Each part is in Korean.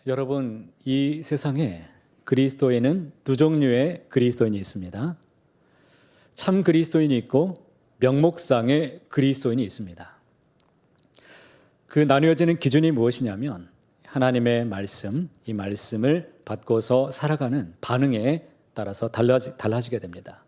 여러분, 이 세상에 그리스도인은 두 종류의 그리스도인이 있습니다. 참 그리스도인이 있고 명목상의 그리스도인이 있습니다. 그 나뉘어지는 기준이 무엇이냐면 하나님의 말씀, 이 말씀을 받고서 살아가는 반응에 따라서 달라지게 됩니다.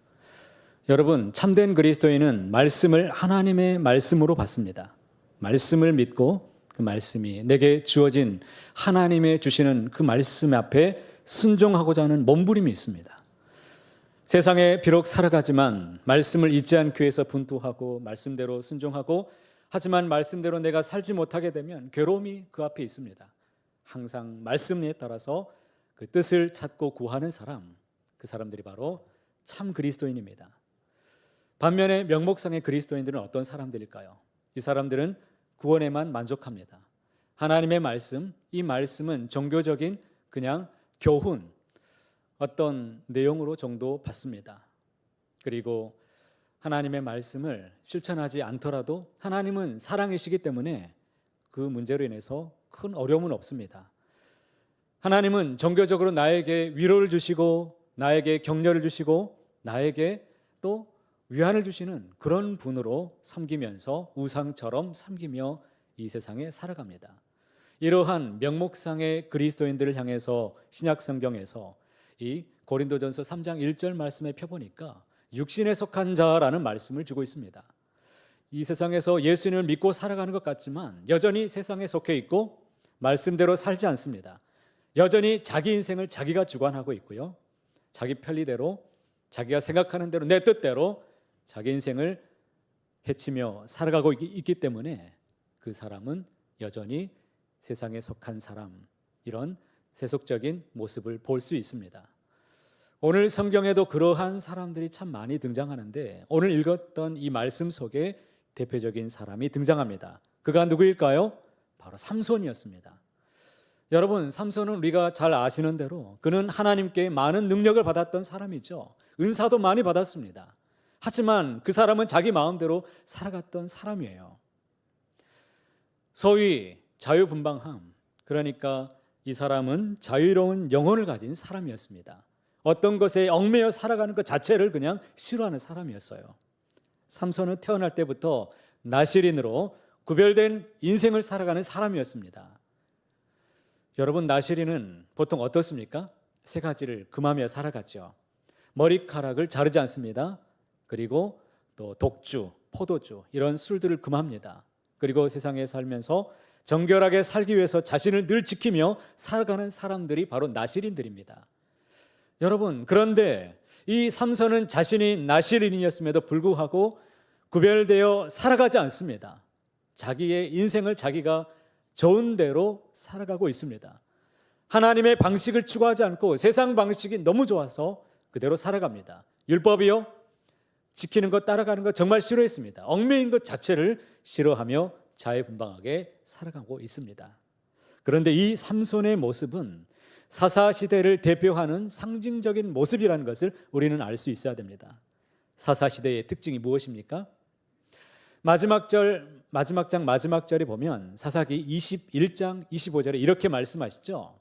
여러분, 참된 그리스도인은 말씀을 하나님의 말씀으로 받습니다. 말씀을 믿고 그 말씀이 내게 주어진 하나님의 주시는 그 말씀 앞에 순종하고자 하는 몸부림이 있습니다. 세상에 비록 살아가지만 말씀을 잊지 않기 위해서 분투하고 말씀대로 순종하고, 하지만 말씀대로 내가 살지 못하게 되면 괴로움이 그 앞에 있습니다. 항상 말씀에 따라서 그 뜻을 찾고 구하는 사람, 그 사람들이 바로 참 그리스도인입니다. 반면에 명목상의 그리스도인들은 어떤 사람들일까요? 이 사람들은 구원에만 만족합니다. 하나님의 말씀, 이 말씀은 종교적인 그냥 교훈, 어떤 내용으로 정도 받습니다. 그리고 하나님의 말씀을 실천하지 않더라도 하나님은 사랑이시기 때문에 그 문제로 인해서 큰 어려움은 없습니다. 하나님은 종교적으로 나에게 위로를 주시고 나에게 격려를 주시고 나에게 또 위안을 주시는 그런 분으로 섬기면서 우상처럼 섬기며 이 세상에 살아갑니다. 이러한 명목상의 그리스도인들을 향해서 신약 성경에서 이 고린도전서 3장 1절 말씀에 펴보니까 육신에 속한 자라는 말씀을 주고 있습니다. 이 세상에서 예수님을 믿고 살아가는 것 같지만 여전히 세상에 속해 있고 말씀대로 살지 않습니다. 여전히 자기 인생을 자기가 주관하고 있고요, 자기 편리대로, 자기가 생각하는 대로, 내 뜻대로 자기 인생을 해치며 살아가고 있기 때문에 그 사람은 여전히 세상에 속한 사람, 이런 세속적인 모습을 볼 수 있습니다. 오늘 성경에도 그러한 사람들이 참 많이 등장하는데 오늘 읽었던 이 말씀 속에 대표적인 사람이 등장합니다. 그가 누구일까요? 바로 삼손이었습니다. 여러분, 삼손은 우리가 잘 아시는 대로 그는 하나님께 많은 능력을 받았던 사람이죠. 은사도 많이 받았습니다. 하지만 그 사람은 자기 마음대로 살아갔던 사람이에요. 소위 자유분방함, 그러니까 이 사람은 자유로운 영혼을 가진 사람이었습니다. 어떤 것에 얽매여 살아가는 것 자체를 그냥 싫어하는 사람이었어요. 삼손은 태어날 때부터 나실인으로 구별된 인생을 살아가는 사람이었습니다. 여러분, 나실인은 보통 어떻습니까? 세 가지를 금하며 살아갔죠. 머리카락을 자르지 않습니다. 그리고 또 독주, 포도주, 이런 술들을 금합니다. 그리고 세상에 살면서 정결하게 살기 위해서 자신을 늘 지키며 살아가는 사람들이 바로 나실인들입니다. 여러분, 그런데 이 삼손은 자신이 나실인이었음에도 불구하고 구별되어 살아가지 않습니다. 자기의 인생을 자기가 좋은 대로 살아가고 있습니다. 하나님의 방식을 추구하지 않고 세상 방식이 너무 좋아서 그대로 살아갑니다. 율법이요, 지키는 것, 따라가는 것 정말 싫어했습니다. 얽매인 것 자체를 싫어하며 자유분방하게 살아가고 있습니다. 그런데 이 삼손의 모습은 사사시대를 대표하는 상징적인 모습이라는 것을 우리는 알 수 있어야 됩니다. 사사시대의 특징이 무엇입니까? 마지막 장 마지막 절에 보면 사사기 21장 25절에 이렇게 말씀하시죠.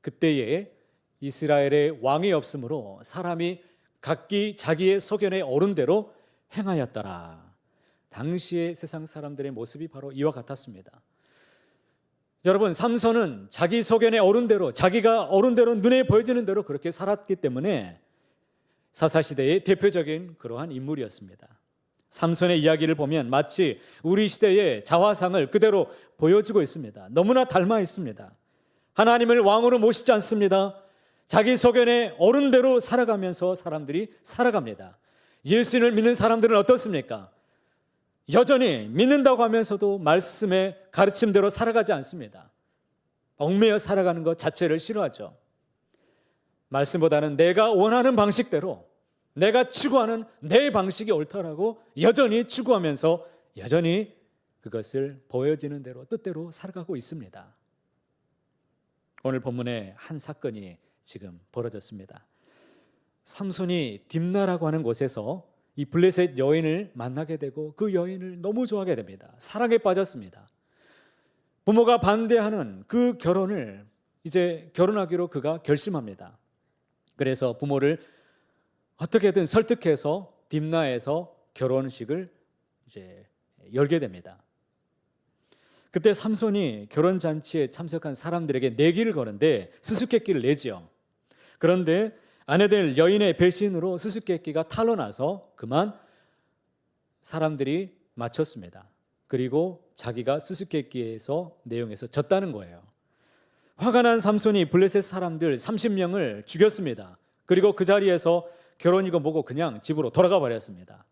그때에 이스라엘의 왕이 없으므로 사람이 각기 자기의 소견에 오른 대로 행하였더라. 당시의 세상 사람들의 모습이 바로 이와 같았습니다. 여러분, 삼손은 자기 소견에 오른 대로, 자기가 오른 대로, 눈에 보여지는 대로 그렇게 살았기 때문에 사사시대의 대표적인 그러한 인물이었습니다. 삼손의 이야기를 보면 마치 우리 시대의 자화상을 그대로 보여주고 있습니다. 너무나 닮아 있습니다. 하나님을 왕으로 모시지 않습니다. 자기 소견에 오른 대로 살아가면서 사람들이 살아갑니다. 예수님을 믿는 사람들은 어떻습니까? 여전히 믿는다고 하면서도 말씀의 가르침대로 살아가지 않습니다. 얽매여 살아가는 것 자체를 싫어하죠. 말씀보다는 내가 원하는 방식대로, 내가 추구하는 내 방식이 옳다라고 여전히 추구하면서 여전히 그것을 보여지는 대로 뜻대로 살아가고 있습니다. 오늘 본문에 한 사건이 지금 벌어졌습니다. 삼손이 딥나라고 하는 곳에서 이 블레셋 여인을 만나게 되고 그 여인을 너무 좋아하게 됩니다. 사랑에 빠졌습니다. 부모가 반대하는 그 결혼을 이제 결혼하기로 그가 결심합니다. 그래서 부모를 어떻게든 설득해서 딥나에서 결혼식을 이제 열게 됩니다. 그때 삼손이 결혼 잔치에 참석한 사람들에게 내기를 거는데 수수께끼를 내지요. 그런데 아내될 여인의 배신으로 수수께끼가 탄로나서 그만 사람들이 맞췄습니다. 그리고 자기가 수수께끼에서 내용에서 졌다는 거예요. 화가 난 삼손이 블레셋 사람들 30명을 죽였습니다. 그리고 그 자리에서 결혼이고 뭐고 그냥 집으로 돌아가 버렸습니다.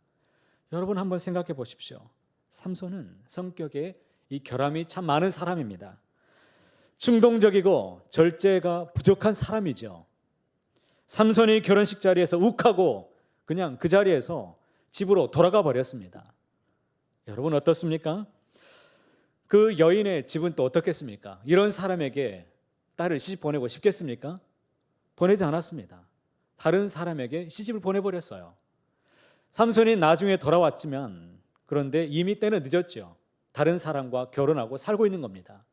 여러분 한번 생각해 보십시오. 삼손은 성격에 이 결함이 참 많은 사람입니다. 충동적이고 절제가 부족한 사람이죠. 삼손이 결혼식 자리에서 욱하고 그냥 그 자리에서 집으로 돌아가 버렸습니다. 여러분 어떻습니까? 그 여인의 집은 또 어떻겠습니까? 이런 사람에게 딸을 시집 보내고 싶겠습니까? 보내지 않았습니다. 다른 사람에게 시집을 보내버렸어요. 삼손이 나중에 돌아왔지만 그런데 이미 때는 늦었죠. 다른 사람과 결혼하고 살고 있는 겁니다.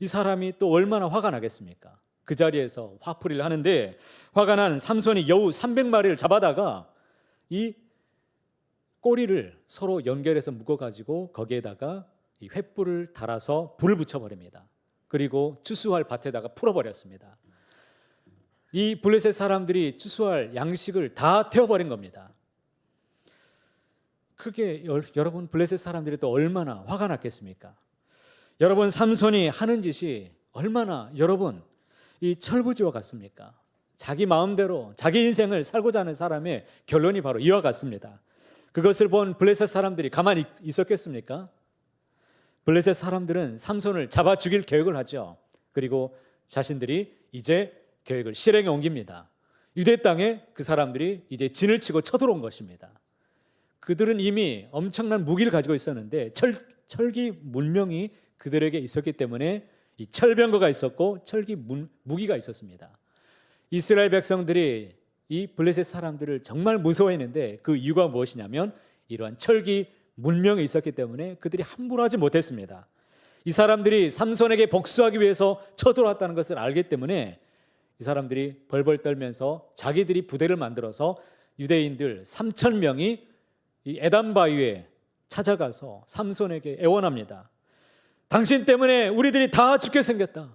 이 사람이 또 얼마나 화가 나겠습니까? 그 자리에서 화풀이를 하는데 화가 난 삼손이 여우 300마리를 잡아다가 이 꼬리를 서로 연결해서 묶어가지고 거기에다가 이 횃불을 달아서 불을 붙여버립니다. 그리고 추수할 밭에다가 풀어버렸습니다. 이 블레셋 사람들이 추수할 양식을 다 태워버린 겁니다. 크게 여러분 블레셋 사람들이 또 얼마나 화가 났겠습니까? 여러분 삼손이 하는 짓이 얼마나 여러분 이 철부지와 같습니까? 자기 마음대로 자기 인생을 살고자 하는 사람의 결론이 바로 이와 같습니다. 그것을 본 블레셋 사람들이 가만히 있었겠습니까? 블레셋 사람들은 삼손을 잡아 죽일 계획을 하죠. 그리고 자신들이 이제 계획을 실행에 옮깁니다. 유대 땅에 그 사람들이 이제 진을 치고 쳐들어온 것입니다. 그들은 이미 엄청난 무기를 가지고 있었는데 철기 문명이 그들에게 있었기 때문에 이 철병거가 있었고 철기 무기가 있었습니다. 이스라엘 백성들이 이 블레셋 사람들을 정말 무서워했는데 그 이유가 무엇이냐면 이러한 철기 문명이 있었기 때문에 그들이 함부로 하지 못했습니다. 이 사람들이 삼손에게 복수하기 위해서 쳐들어왔다는 것을 알기 때문에 이 사람들이 벌벌 떨면서 자기들이 부대를 만들어서 유대인들 3,000명이 이 에단 바위에 찾아가서 삼손에게 애원합니다. 당신 때문에 우리들이 다 죽게 생겼다.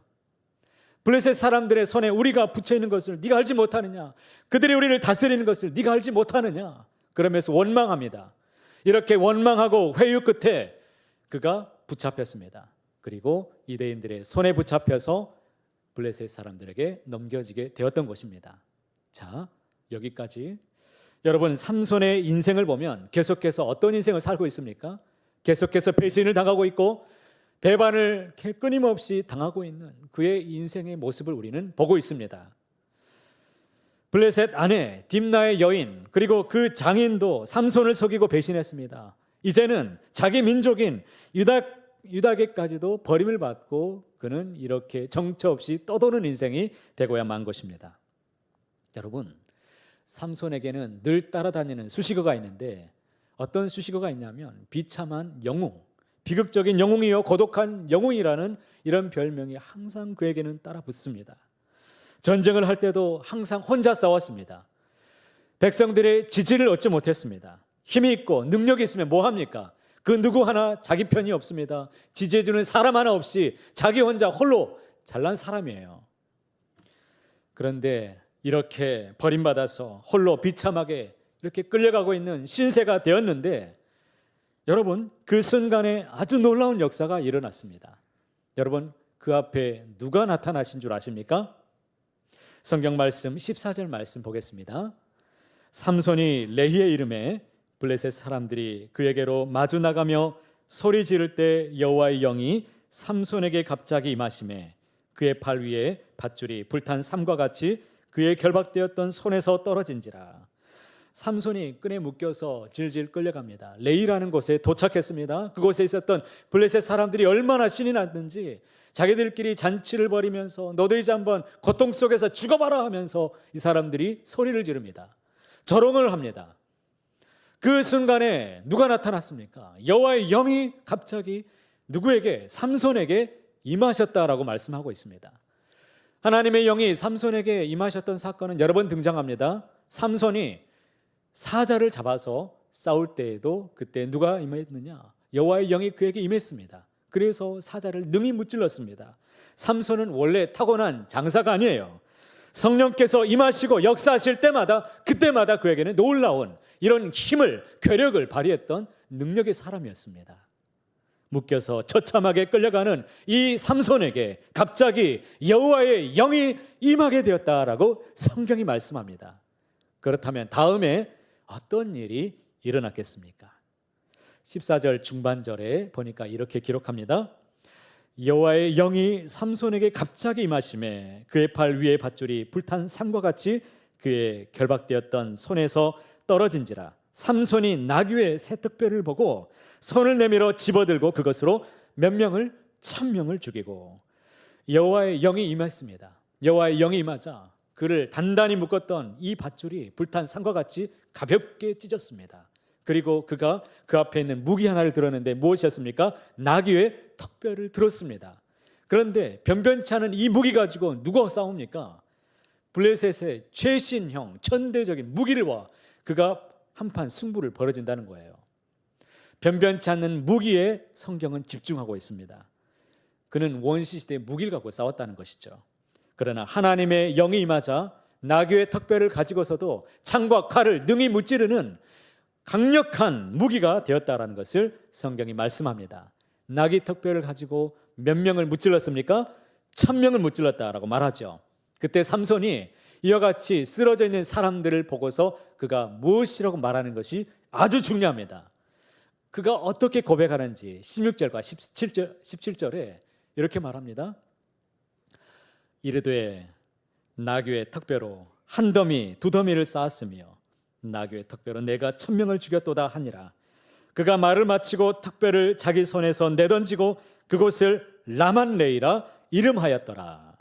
블레셋 사람들의 손에 우리가 붙여 있는 것을 네가 알지 못하느냐? 그들이 우리를 다스리는 것을 네가 알지 못하느냐? 그러면서 원망합니다. 이렇게 원망하고 회유 끝에 그가 붙잡혔습니다. 그리고 유대인들의 손에 붙잡혀서 블레셋 사람들에게 넘겨지게 되었던 것입니다. 자, 여기까지 여러분 삼손의 인생을 보면 계속해서 어떤 인생을 살고 있습니까? 계속해서 배신을 당하고 있고 배반을 끊임없이 당하고 있는 그의 인생의 모습을 우리는 보고 있습니다. 블레셋 아내 딥나의 여인 그리고 그 장인도 삼손을 속이고 배신했습니다. 이제는 자기 민족인 유다계까지도 버림을 받고 그는 이렇게 정처 없이 떠도는 인생이 되고야 만 것입니다. 여러분 삼손에게는 늘 따라다니는 수식어가 있는데 어떤 수식어가 있냐면 비참한 영웅, 비극적인 영웅이요 고독한 영웅이라는 이런 별명이 항상 그에게는 따라 붙습니다. 전쟁을 할 때도 항상 혼자 싸웠습니다. 백성들의 지지를 얻지 못했습니다. 힘이 있고 능력이 있으면 뭐합니까? 그 누구 하나 자기 편이 없습니다. 지지해주는 사람 하나 없이 자기 혼자 홀로 잘난 사람이에요. 그런데 이렇게 버림받아서 홀로 비참하게 이렇게 끌려가고 있는 신세가 되었는데 여러분 그 순간에 아주 놀라운 역사가 일어났습니다. 여러분 그 앞에 누가 나타나신 줄 아십니까? 성경 말씀 14절 말씀 보겠습니다. 삼손이 레히의 이름에 블레셋 사람들이 그에게로 마주 나가며 소리 지를 때 여호와의 영이 삼손에게 갑자기 임하시매 그의 팔 위에 밧줄이 불탄 삼과 같이 그의 결박되었던 손에서 떨어진지라. 삼손이 끈에 묶여서 질질 끌려갑니다. 레히라는 곳에 도착했습니다. 그곳에 있었던 블레셋 사람들이 얼마나 신이 났는지 자기들끼리 잔치를 벌이면서 너도 이제 한번 고통 속에서 죽어봐라 하면서 이 사람들이 소리를 지릅니다. 조롱을 합니다. 그 순간에 누가 나타났습니까? 여호와의 영이 갑자기 누구에게? 삼손에게 임하셨다라고 말씀하고 있습니다. 하나님의 영이 삼손에게 임하셨던 사건은 여러 번 등장합니다. 삼손이 사자를 잡아서 싸울 때에도 그때 누가 임했느냐? 여호와의 영이 그에게 임했습니다. 그래서 사자를 능히 무찔렀습니다. 삼손은 원래 타고난 장사가 아니에요. 성령께서 임하시고 역사하실 때마다 그때마다 그에게는 놀라운 이런 힘을, 괴력을 발휘했던 능력의 사람이었습니다. 묶여서 처참하게 끌려가는 이 삼손에게 갑자기 여호와의 영이 임하게 되었다라고 성경이 말씀합니다. 그렇다면 다음에 어떤 일이 일어났겠습니까? 14절 중반절에 보니까 이렇게 기록합니다. 여호와의 영이 삼손에게 갑자기 임하심에 그의 팔 위에 밧줄이 불탄 삼과 같이 그의 결박되었던 손에서 떨어진지라. 삼손이 나귀의 새떡뼈를 보고 손을 내밀어 집어들고 그것으로 몇 명을 1000명을 죽이고, 여호와의 영이 임했습니다. 여호와의 영이 임하자 그를 단단히 묶었던 이 밧줄이 불탄 산과 같이 가볍게 찢었습니다. 그리고 그가 그 앞에 있는 무기 하나를 들었는데 무엇이었습니까? 나귀의 턱뼈를 들었습니다. 그런데 변변치 않은 이 무기 가지고 누가 싸웁니까? 블레셋의 최신형 천대적인 무기를 와 그가 한판 승부를 벌어진다는 거예요. 변변치 않는 무기에 성경은 집중하고 있습니다. 그는 원시시대의 무기를 갖고 싸웠다는 것이죠. 그러나 하나님의 영이 임하자 나귀의 턱뼈를 가지고서도 창과 칼을 능히 무찌르는 강력한 무기가 되었다라는 것을 성경이 말씀합니다. 나귀 턱뼈를 가지고 몇 명을 무찔렀습니까? 1000명을 무찔렀다라고 말하죠. 그때 삼손이 이와 같이 쓰러져 있는 사람들을 보고서 그가 무엇이라고 말하는 것이 아주 중요합니다. 그가 어떻게 고백하는지 16절과 17절에 이렇게 말합니다. 이르되 나귀의 턱뼈로 한 더미 두 더미를 쌓았으며 나귀의 턱뼈로 내가 1000명을 죽였도다 하니라. 그가 말을 마치고 턱뼈를 자기 손에서 내던지고 그곳을 라만레이라 이름하였더라.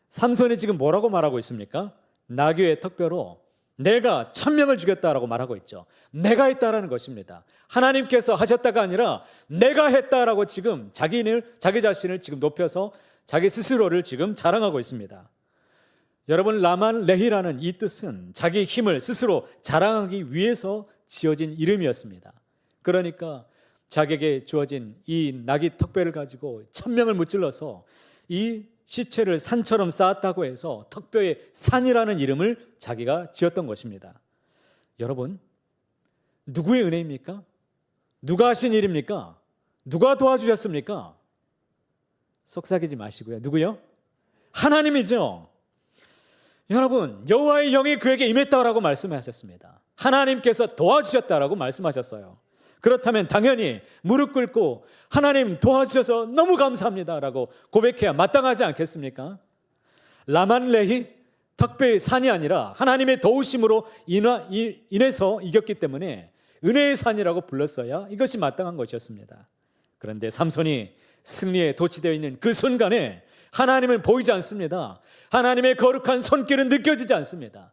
삼손이 지금 뭐라고 말하고 있습니까? 나귀의 턱뼈로 내가 1000명을 죽였다라고 말하고 있죠. 내가 했다라는 것입니다. 하나님께서 하셨다가 아니라 내가 했다라고 지금 자기 자신을 지금 높여서 자기 스스로를 지금 자랑하고 있습니다. 여러분, 라만레히라는 이 뜻은 자기 힘을 스스로 자랑하기 위해서 지어진 이름이었습니다. 그러니까 자기에게 주어진 이 나귀 턱뼈를 가지고 1000명을 무찔러서 이 시체를 산처럼 쌓았다고 해서 턱뼈의 산이라는 이름을 자기가 지었던 것입니다. 여러분, 누구의 은혜입니까? 누가 하신 일입니까? 누가 도와주셨습니까? 속삭이지 마시고요. 누구요? 하나님이죠. 여러분, 여호와의 영이 그에게 임했다라고 말씀하셨습니다. 하나님께서 도와주셨다라고 말씀하셨어요. 그렇다면 당연히 무릎 꿇고 하나님 도와주셔서 너무 감사합니다라고 고백해야 마땅하지 않겠습니까? 라만레히 턱뼈의 산이 아니라 하나님의 도우심으로 인해서 이겼기 때문에 은혜의 산이라고 불렀어야 이것이 마땅한 것이었습니다. 그런데 삼손이 승리에 도취되어 있는 그 순간에 하나님은 보이지 않습니다. 하나님의 거룩한 손길은 느껴지지 않습니다.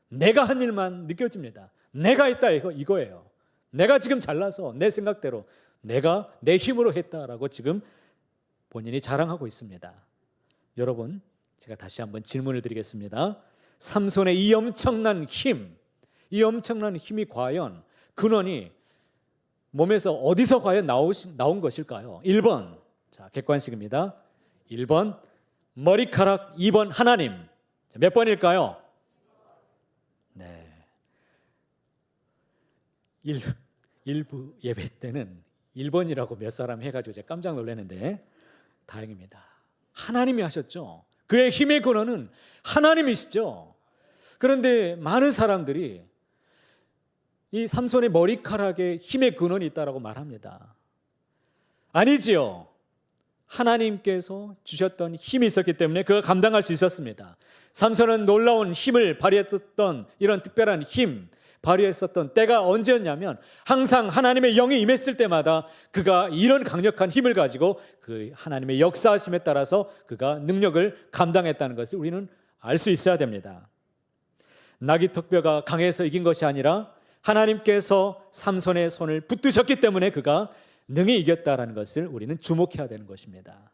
내가 한 일만 느껴집니다. 내가 했다 이거예요. 내가 지금 잘나서 내 생각대로 내가 내 힘으로 했다라고 지금 본인이 자랑하고 있습니다. 여러분, 제가 다시 한번 질문을 드리겠습니다. 삼손의 이 엄청난 힘이 과연 근원이 몸에서 어디서 과연 나온 것일까요? 1번, 자, 객관식입니다. 1번 머리카락, 2번 하나님. 몇 번일까요? 네. 일부 예배 때는 1번이라고 몇 사람 해가지고 제가 깜짝 놀랐는데 다행입니다. 하나님이 하셨죠. 그의 힘의 근원은 하나님이시죠. 그런데 많은 사람들이 이 삼손의 머리카락에 힘의 근원이 있다고 말합니다. 아니지요. 하나님께서 주셨던 힘이 있었기 때문에 그가 감당할 수 있었습니다. 삼손은 놀라운 힘을 발휘했었던 이런 특별한 힘, 발휘했었던 때가 언제였냐면 항상 하나님의 영이 임했을 때마다 그가 이런 강력한 힘을 가지고 그 하나님의 역사하심에 따라서 그가 능력을 감당했다는 것을 우리는 알 수 있어야 됩니다. 나귀 턱뼈가 강해서 이긴 것이 아니라 하나님께서 삼손의 손을 붙드셨기 때문에 그가 능히 이겼다라는 것을 우리는 주목해야 되는 것입니다.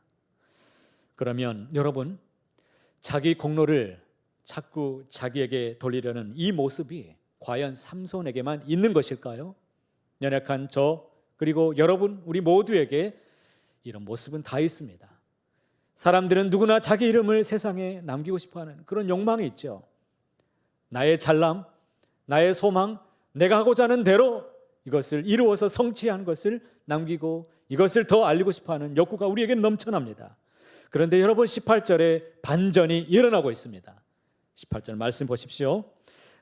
그러면 여러분, 자기 공로를 자꾸 자기에게 돌리려는 이 모습이 과연 삼손에게만 있는 것일까요? 연약한 저 그리고 여러분, 우리 모두에게 이런 모습은 다 있습니다. 사람들은 누구나 자기 이름을 세상에 남기고 싶어하는 그런 욕망이 있죠. 나의 잘남, 나의 소망, 내가 하고자 하는 대로 이것을 이루어서 성취한 것을 남기고 이것을 더 알리고 싶어하는 욕구가 우리에게 넘쳐납니다. 그런데 여러분, 18절에 반전이 일어나고 있습니다. 18절 말씀 보십시오.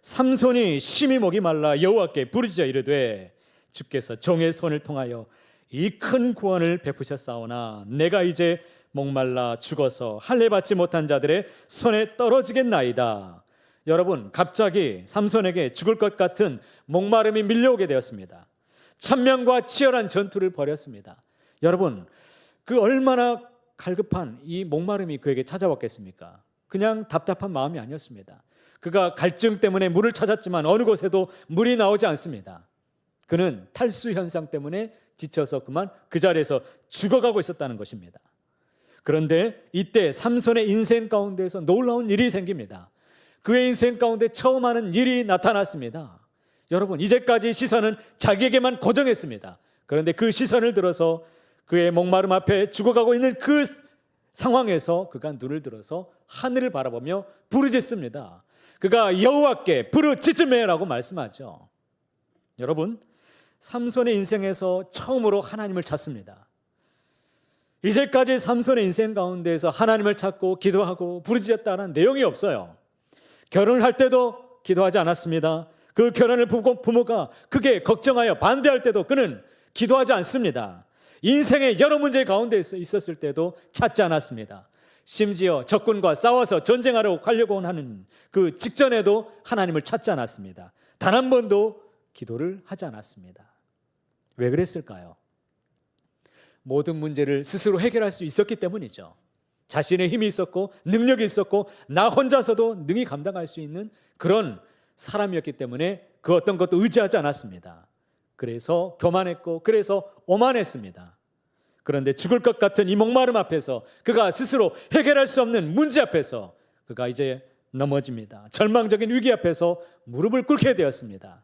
삼손이 심히 목이 말라 여호와께 부르짖어 이르되 주께서 종의 손을 통하여 이 큰 구원을 베푸셨사오나 내가 이제 목말라 죽어서 할례 받지 못한 자들의 손에 떨어지겠나이다. 여러분, 갑자기 삼손에게 죽을 것 같은 목마름이 밀려오게 되었습니다. 천명과 치열한 전투를 벌였습니다. 여러분, 그 얼마나 갈급한 이 목마름이 그에게 찾아왔겠습니까? 그냥 답답한 마음이 아니었습니다. 그가 갈증 때문에 물을 찾았지만 어느 곳에도 물이 나오지 않습니다. 그는 탈수 현상 때문에 지쳐서 그만 그 자리에서 죽어가고 있었다는 것입니다. 그런데 이때 삼손의 인생 가운데에서 놀라운 일이 생깁니다. 그의 인생 가운데 처음 하는 일이 나타났습니다. 여러분, 이제까지 시선은 자기에게만 고정했습니다. 그런데 그 시선을 들어서 그의 목마름 앞에 죽어가고 있는 그 상황에서 그가 눈을 들어서 하늘을 바라보며 부르짖습니다. 그가 여호와께 부르짖으매라고 말씀하죠. 여러분, 삼손의 인생에서 처음으로 하나님을 찾습니다. 이제까지 삼손의 인생 가운데에서 하나님을 찾고 기도하고 부르짖었다는 내용이 없어요. 결혼을 할 때도 기도하지 않았습니다. 그 결혼을 보고 부모가 크게 걱정하여 반대할 때도 그는 기도하지 않습니다. 인생의 여러 문제 가운데 있었을 때도 찾지 않았습니다. 심지어 적군과 싸워서 전쟁하려고 하는 그 직전에도 하나님을 찾지 않았습니다. 단 한 번도 기도를 하지 않았습니다. 왜 그랬을까요? 모든 문제를 스스로 해결할 수 있었기 때문이죠. 자신의 힘이 있었고 능력이 있었고 나 혼자서도 능히 감당할 수 있는 그런 사람이었기 때문에 그 어떤 것도 의지하지 않았습니다. 그래서 교만했고 그래서 오만했습니다. 그런데 죽을 것 같은 이 목마름 앞에서 그가 스스로 해결할 수 없는 문제 앞에서 그가 이제 넘어집니다. 절망적인 위기 앞에서 무릎을 꿇게 되었습니다.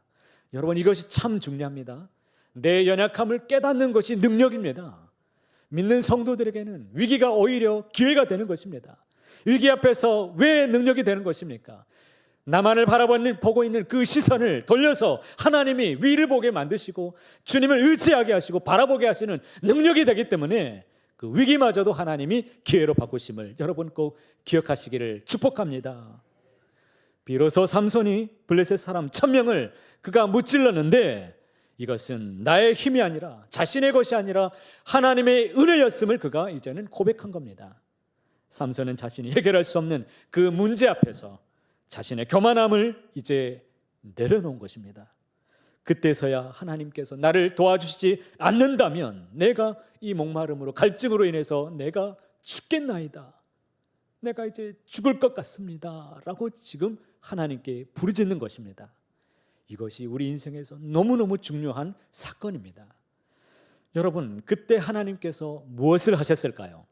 여러분, 이것이 참 중요합니다. 내 연약함을 깨닫는 것이 능력입니다. 믿는 성도들에게는 위기가 오히려 기회가 되는 것입니다. 위기 앞에서 왜 능력이 되는 것입니까? 나만을 보고 있는 그 시선을 돌려서 하나님이 위를 보게 만드시고 주님을 의지하게 하시고 바라보게 하시는 능력이 되기 때문에 그 위기마저도 하나님이 기회로 바꾸심을 여러분 꼭 기억하시기를 축복합니다. 비로소 삼손이 블레셋 사람 1000명을 그가 무찔렀는데 이것은 나의 힘이 아니라 자신의 것이 아니라 하나님의 은혜였음을 그가 이제는 고백한 겁니다. 삼손은 자신이 해결할 수 없는 그 문제 앞에서 자신의 교만함을 이제 내려놓은 것입니다. 그때서야 하나님께서 나를 도와주시지 않는다면 내가 이 목마름으로 갈증으로 인해서 내가 죽겠나이다. 내가 이제 죽을 것 같습니다. 라고 지금 하나님께 부르짖는 것입니다. 이것이 우리 인생에서 너무너무 중요한 사건입니다. 여러분, 그때 하나님께서 무엇을 하셨을까요?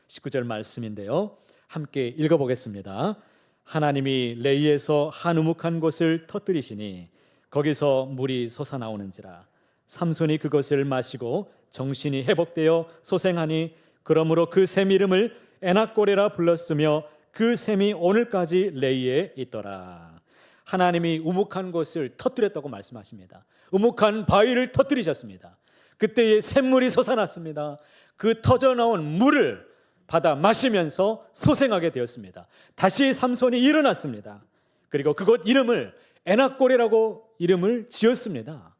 19절 말씀인데요. 함께 읽어보겠습니다. 하나님이 레이에서 한 우묵한 곳을 터뜨리시니 거기서 물이 솟아나오는지라. 삼손이 그것을 마시고 정신이 회복되어 소생하니 그러므로 그 샘 이름을 에낙고레라 불렀으며 그 샘이 오늘까지 레이에 있더라. 하나님이 우묵한 곳을 터뜨렸다고 말씀하십니다. 우묵한 바위를 터뜨리셨습니다. 그때에 샘물이 솟아났습니다. 그 터져나온 물을 받아 마시면서 소생하게 되었습니다. 다시 삼손이 일어났습니다. 그리고 그곳 이름을 에낙고레라고 이름을 지었습니다.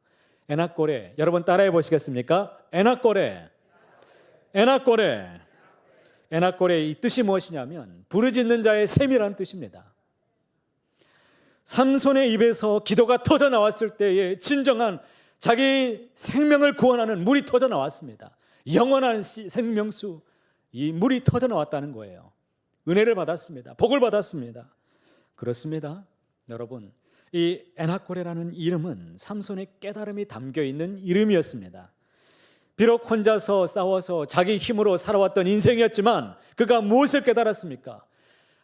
에낙고레, 여러분 따라해 보시겠습니까? 에낙고레, 에낙고레. 에낙고레의 이 뜻이 무엇이냐면 부르짖는 자의 샘이라는 뜻입니다. 삼손의 입에서 기도가 터져 나왔을 때에 진정한 자기 생명을 구원하는 물이 터져 나왔습니다. 영원한 생명수, 이 물이 터져 나왔다는 거예요. 은혜를 받았습니다. 복을 받았습니다. 그렇습니다. 여러분, 이 에낙고레라는 이름은 삼손의 깨달음이 담겨 있는 이름이었습니다. 비록 혼자서 싸워서 자기 힘으로 살아왔던 인생이었지만 그가 무엇을 깨달았습니까?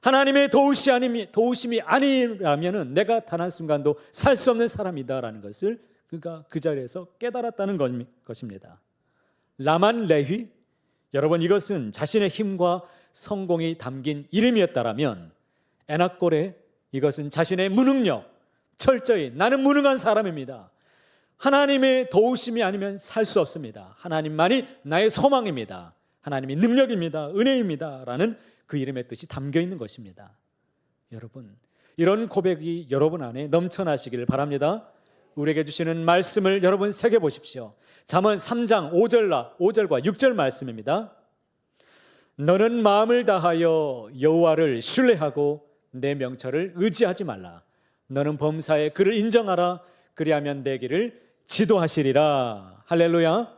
하나님의 도우심이 아니라면 내가 단 한순간도 살 수 없는 사람이다라는 것을 그가 그 자리에서 깨달았다는 것입니다. 라만 레휘, 여러분, 이것은 자신의 힘과 성공이 담긴 이름이었다라면 에낙골에 이것은 자신의 무능력, 철저히 나는 무능한 사람입니다, 하나님의 도우심이 아니면 살 수 없습니다, 하나님만이 나의 소망입니다, 하나님이 능력입니다, 은혜입니다 라는 그 이름의 뜻이 담겨 있는 것입니다. 여러분, 이런 고백이 여러분 안에 넘쳐나시기를 바랍니다. 우리에게 주시는 말씀을 여러분 새겨보십시오. 잠언 3장 5절과 6절 말씀입니다. 너는 마음을 다하여 여호와를 신뢰하고 내 명철을 의지하지 말라. 너는 범사에 그를 인정하라. 그리하면 내 길을 지도하시리라. 할렐루야.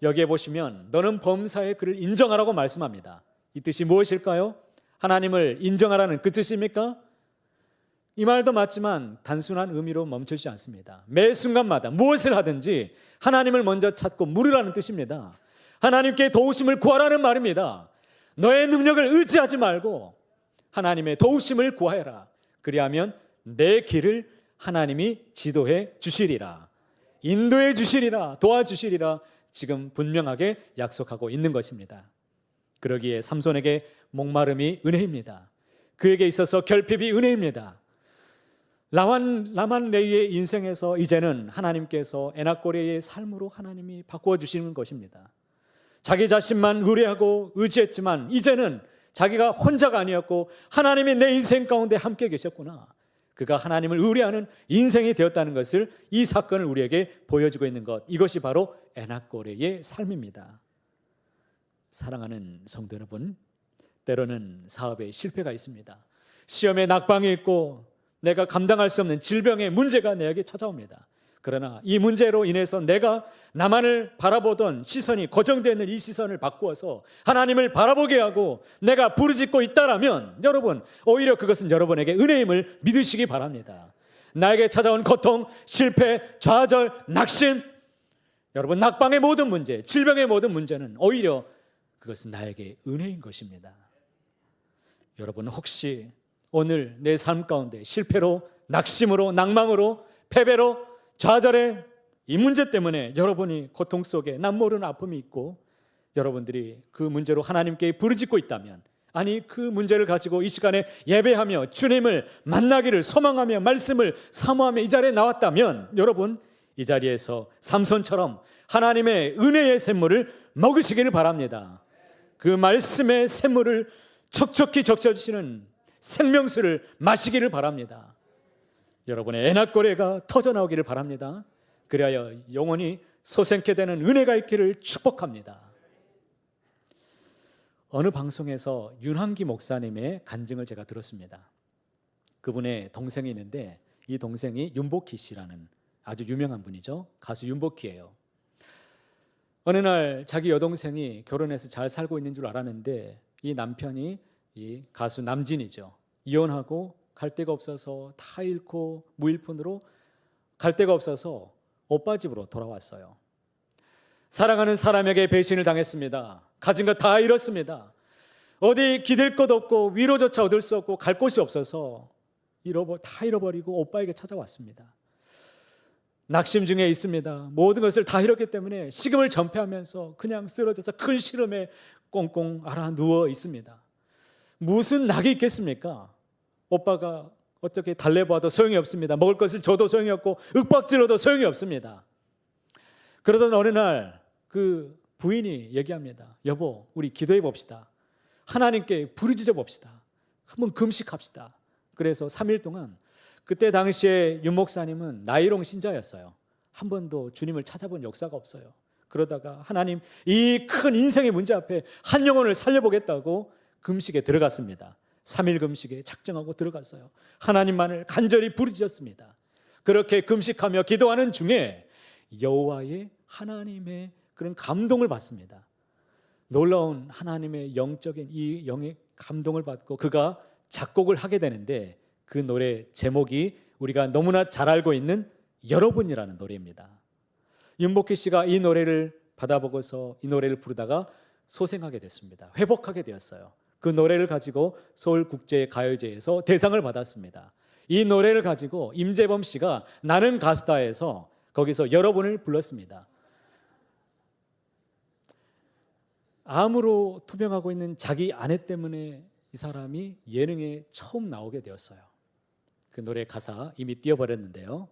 여기에 보시면 너는 범사에 그를 인정하라고 말씀합니다. 이 뜻이 무엇일까요? 하나님을 인정하라는 그 뜻입니까? 이 말도 맞지만 단순한 의미로 멈추지 않습니다. 매 순간마다 무엇을 하든지 하나님을 먼저 찾고 물으라는 뜻입니다. 하나님께 도우심을 구하라는 말입니다. 너의 능력을 의지하지 말고 하나님의 도우심을 구하여라. 그리하면 내 길을 하나님이 지도해 주시리라, 인도해 주시리라, 도와주시리라 지금 분명하게 약속하고 있는 것입니다. 그러기에 삼손에게 목마름이 은혜입니다. 그에게 있어서 결핍이 은혜입니다. 라만 레위의 인생에서 이제는 하나님께서 에낙고레의 삶으로 하나님이 바꾸어 주시는 것입니다. 자기 자신만 의뢰하고 의지했지만 이제는 자기가 혼자가 아니었고 하나님이 내 인생 가운데 함께 계셨구나, 그가 하나님을 의뢰하는 인생이 되었다는 것을 이 사건을 우리에게 보여주고 있는 것, 이것이 바로 에낙고레의 삶입니다. 사랑하는 성도 여러분, 때로는 사업에 실패가 있습니다. 시험에 낙방이 있고 내가 감당할 수 없는 질병의 문제가 내게 찾아옵니다. 그러나 이 문제로 인해서 내가 나만을 바라보던 시선이 고정되어 있는 이 시선을 바꾸어서 하나님을 바라보게 하고 내가 부르짖고 있다라면 여러분, 오히려 그것은 여러분에게 은혜임을 믿으시기 바랍니다. 나에게 찾아온 고통, 실패, 좌절, 낙심, 여러분, 낙방의 모든 문제, 질병의 모든 문제는 오히려 그것은 나에게 은혜인 것입니다. 여러분, 혹시 오늘 내 삶 가운데 실패로, 낙심으로, 낭망으로, 패배로, 좌절에 이 문제 때문에 여러분이 고통 속에 남모르는 아픔이 있고 여러분들이 그 문제로 하나님께 부르짖고 있다면, 아니 그 문제를 가지고 이 시간에 예배하며 주님을 만나기를 소망하며 말씀을 사모하며 이 자리에 나왔다면 여러분, 이 자리에서 삼손처럼 하나님의 은혜의 샘물을 먹으시기를 바랍니다. 그 말씀의 샘물을 촉촉히 적셔주시는 생명수를 마시기를 바랍니다. 여러분의 에낙고레가 터져나오기를 바랍니다. 그리하여 영원히 소생케 되는 은혜가 있기를 축복합니다. 어느 방송에서 윤환기 목사님의 간증을 제가 들었습니다. 그분의 동생이 있는데 이 동생이 윤복희 씨라는 아주 유명한 분이죠. 가수 윤복희예요. 어느 날 자기 여동생이 결혼해서 잘 살고 있는 줄 알았는데 이 남편이 이 가수 남진이죠. 이혼하고 갈 데가 없어서 다 잃고 무일푼으로 갈 데가 없어서 오빠 집으로 돌아왔어요. 사랑하는 사람에게 배신을 당했습니다. 가진 것 다 잃었습니다. 어디 기댈 것 없고 위로조차 얻을 수 없고 갈 곳이 없어서 다 잃어버리고 오빠에게 찾아왔습니다. 낙심 중에 있습니다. 모든 것을 다 잃었기 때문에 식음을 전폐하면서 그냥 쓰러져서 큰 시름에 꽁꽁 앓아 누워 있습니다. 무슨 낙이 있겠습니까? 오빠가 어떻게 달래봐도 소용이 없습니다. 먹을 것을 줘도 소용이 없고 윽박질러도 소용이 없습니다. 그러던 어느 날 그 부인이 얘기합니다. 여보, 우리 기도해 봅시다. 하나님께 부르짖어 봅시다. 한번 금식합시다. 그래서 3일 동안, 그때 당시에 윤 목사님은 나이롱 신자였어요. 한 번도 주님을 찾아본 역사가 없어요. 그러다가 하나님, 이 큰 인생의 문제 앞에 한 영혼을 살려보겠다고 금식에 들어갔습니다. 3일 금식에 작정하고 들어갔어요. 하나님만을 간절히 부르짖었습니다. 그렇게 금식하며 기도하는 중에 여호와의 하나님의 그런 감동을 받습니다. 놀라운 하나님의 영적인 이 영의 감동을 받고 그가 작곡을 하게 되는데 그 노래 제목이 우리가 너무나 잘 알고 있는 여러분이라는 노래입니다. 윤복희 씨가 이 노래를 받아보고서 이 노래를 부르다가 소생하게 됐습니다. 회복하게 되었어요. 그 노래를 가지고 서울국제가요제에서 대상을 받았습니다. 이 노래를 가지고 임재범 씨가 나는 가수다에서 거기서 여러 번을 불렀습니다. 암으로 투병하고 있는 자기 아내 때문에 이 사람이 예능에 처음 나오게 되었어요. 그 노래 가사 이미 띄워버렸는데요.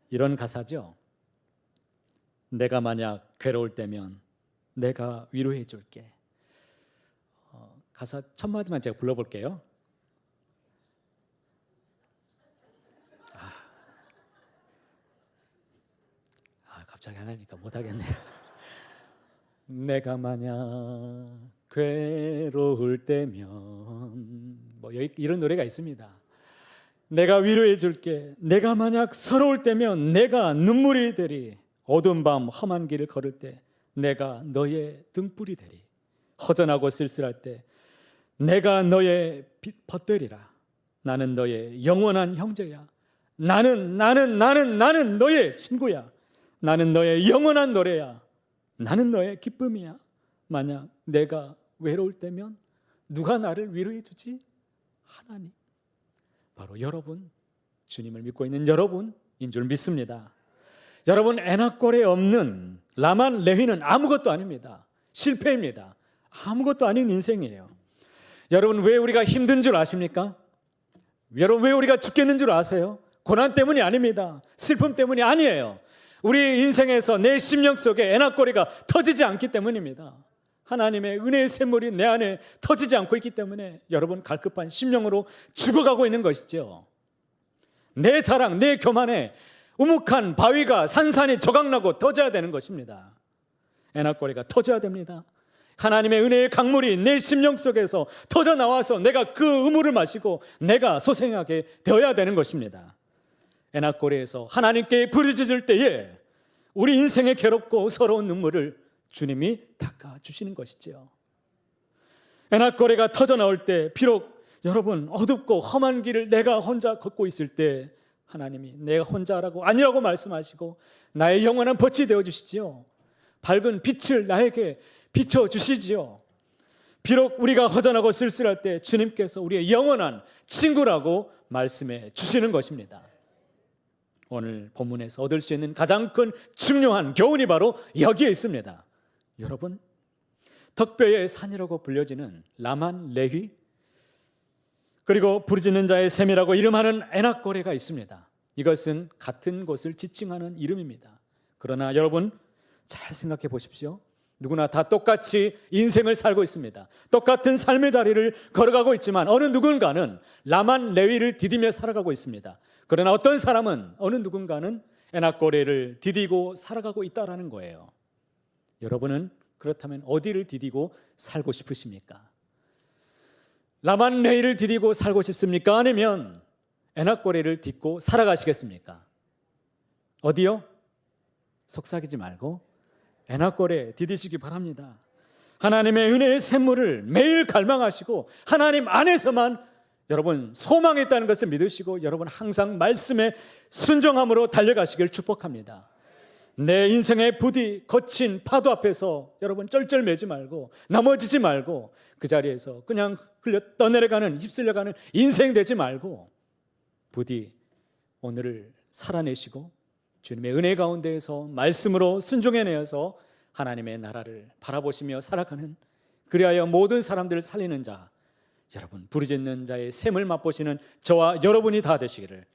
이런 가사죠. 내가 만약 괴로울 때면 내가 위로해 줄게. 가사 첫 마디만 제가 불러볼게요. 갑자기 하나니까 못하겠네요. 내가 만약 괴로울 때면 이런 노래가 있습니다. 내가 위로해 줄게. 내가 만약 서러울 때면 내가 눈물이 되리. 어두운 밤 험한 길을 걸을 때 내가 너의 등불이 되리. 허전하고 쓸쓸할 때 내가 너의 빛 벗되리라. 나는 너의 영원한 형제야. 나는 너의 친구야. 나는 너의 영원한 노래야. 나는 너의 기쁨이야. 만약 내가 외로울 때면 누가 나를 위로해 주지? 하나님. 바로 여러분, 주님을 믿고 있는 여러분인 줄 믿습니다. 여러분, 에나꼴에 없는 라만 레위는 아무것도 아닙니다. 실패입니다. 아무것도 아닌 인생이에요. 여러분, 왜 우리가 힘든 줄 아십니까? 여러분, 왜 우리가 죽겠는 줄 아세요? 고난 때문이 아닙니다. 슬픔 때문이 아니에요. 우리 인생에서 내 심령 속에 에나꼬리가 터지지 않기 때문입니다. 하나님의 은혜의 샘물이 내 안에 터지지 않고 있기 때문에 여러분 갈급한 심령으로 죽어가고 있는 것이죠. 내 자랑, 내 교만에 우묵한 바위가 산산이 조각나고 터져야 되는 것입니다. 에나꼬리가 터져야 됩니다. 하나님의 은혜의 강물이 내 심령 속에서 터져 나와서 내가 그 우물을 마시고 내가 소생하게 되어야 되는 것입니다. 에나꼬리에서 하나님께 부르짖을 때에 우리 인생의 괴롭고 서러운 눈물을 주님이 닦아주시는 것이죠. 에나꼬리가 터져 나올 때 비록 여러분 어둡고 험한 길을 내가 혼자 걷고 있을 때 하나님이 내가 혼자라고 아니라고 말씀하시고 나의 영원한 벗이 되어주시지요. 밝은 빛을 나에게 비춰주시지요. 비록 우리가 허전하고 쓸쓸할 때 주님께서 우리의 영원한 친구라고 말씀해 주시는 것입니다. 오늘 본문에서 얻을 수 있는 가장 큰 중요한 교훈이 바로 여기에 있습니다. 여러분, 덕배의 산이라고 불려지는 라만 레위 그리고 부르짖는 자의 샘이라고 이름하는 에나꼬레가 있습니다. 이것은 같은 곳을 지칭하는 이름입니다. 그러나 여러분 잘 생각해 보십시오. 누구나 다 똑같이 인생을 살고 있습니다. 똑같은 삶의 다리를 걸어가고 있지만 어느 누군가는 라만 레위를 디디며 살아가고 있습니다. 그러나 어떤 사람은 어느 누군가는 에나꼬레를 디디고 살아가고 있다라는 거예요. 여러분은 그렇다면 어디를 디디고 살고 싶으십니까? 라만 레위를 디디고 살고 싶습니까? 아니면 에나꼬레를 딛고 살아가시겠습니까? 어디요? 속삭이지 말고 에나꼬레 디디시기 바랍니다. 하나님의 은혜의 샘물을 매일 갈망하시고 하나님 안에서만 여러분 소망이 있다는 것을 믿으시고 여러분 항상 말씀에 순종함으로 달려가시길 축복합니다. 내 인생의 부디 거친 파도 앞에서 여러분 쩔쩔매지 말고 넘어지지 말고 그 자리에서 그냥 흘려 떠내려가는 휩쓸려가는 인생 되지 말고 부디 오늘을 살아내시고 주님의 은혜 가운데에서 말씀으로 순종해내어서 하나님의 나라를 바라보시며 살아가는 그리하여 모든 사람들을 살리는 자 여러분 부르짖는 자의 샘을 맛보시는 저와 여러분이 다 되시기를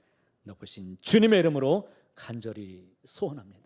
높으신 주님의 이름으로 간절히 소원합니다.